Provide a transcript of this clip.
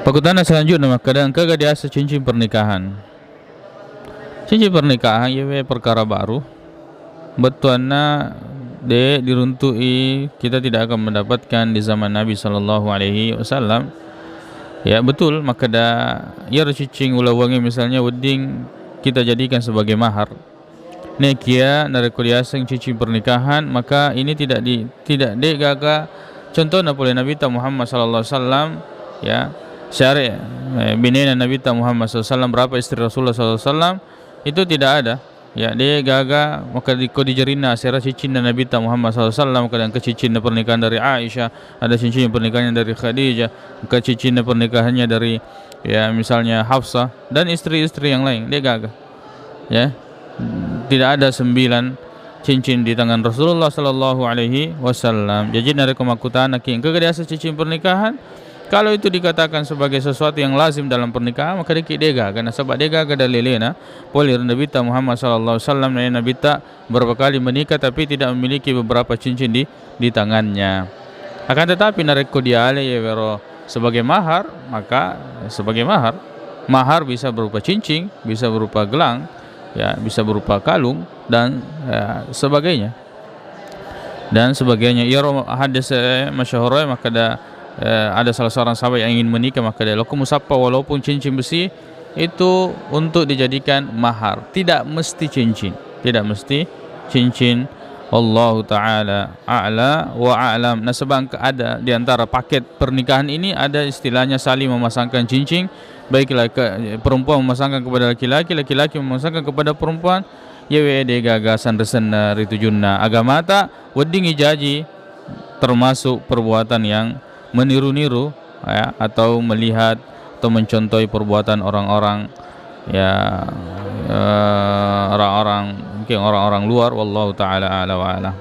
Pakutana selanjutnya kadang kaga diasa cincin pernikahan. Cincin pernikahan ya perkara baru. Betuanna de diruntui kita tidak akan mendapatkan di zaman Nabi sallallahu alaihi wasallam. Ya betul, maka ya cicing ulah wangi misalnya wedding kita jadikan sebagai mahar. Nekia narekodiaseng cicing pernikahan, maka ini tidak gaga contohnya oleh Nabi Muhammad sallallahu alaihi wasallam, ya. Syari' binena Nabi Muhammad sallallahu alaihi wasallam, berapa istri Rasulullah sallallahu alaihi wasallam itu tidak ada. Ya, dia gaga maka dijerina secara cincin Nabi Muhammad sallallahu alaihi wasallam, kadang cincin pernikahan dari Aisyah, ada cincin pernikahannya dari Khadijah, cincin pernikahannya dari ya misalnya Hafsah dan istri-istri yang lain. Dia gaga. Ya. Tidak ada 9 cincin di tangan Rasulullah sallallahu alaihi wasallam. Jadi dari kemakutan aki kegadiasa cincin pernikahan, kalau itu dikatakan sebagai sesuatu yang lazim dalam pernikahan, maka dega karena sebab dega dalilena polir Nabi Muhammad sallallahu alaihi wasallam, Nabi berapa kali menikah tapi tidak memiliki beberapa cincin di tangannya. Akan tetapi nareko diale ya vero sebagai mahar, maka sebagai mahar bisa berupa cincin, bisa berupa gelang, ya bisa berupa kalung dan sebagainya. Ya hadis masyhur maka ada salah seorang sahabat yang ingin menikah, maka dia laku musaffa walaupun cincin besi itu untuk dijadikan mahar, tidak mesti cincin. Allah taala a'la wa a'lam. Nah, sebab ada di antara paket pernikahan ini ada istilahnya saling memasangkan cincin, baiklah perempuan memasangkan kepada laki-laki memasangkan kepada perempuan. Ya de gagasan resen ritujunna agama ta wedding ijaji termasuk perbuatan yang meniru-niru, ya, atau melihat atau mencontohi perbuatan orang-orang, ya, orang-orang luar. Wallahu taala a'la wa a'lam.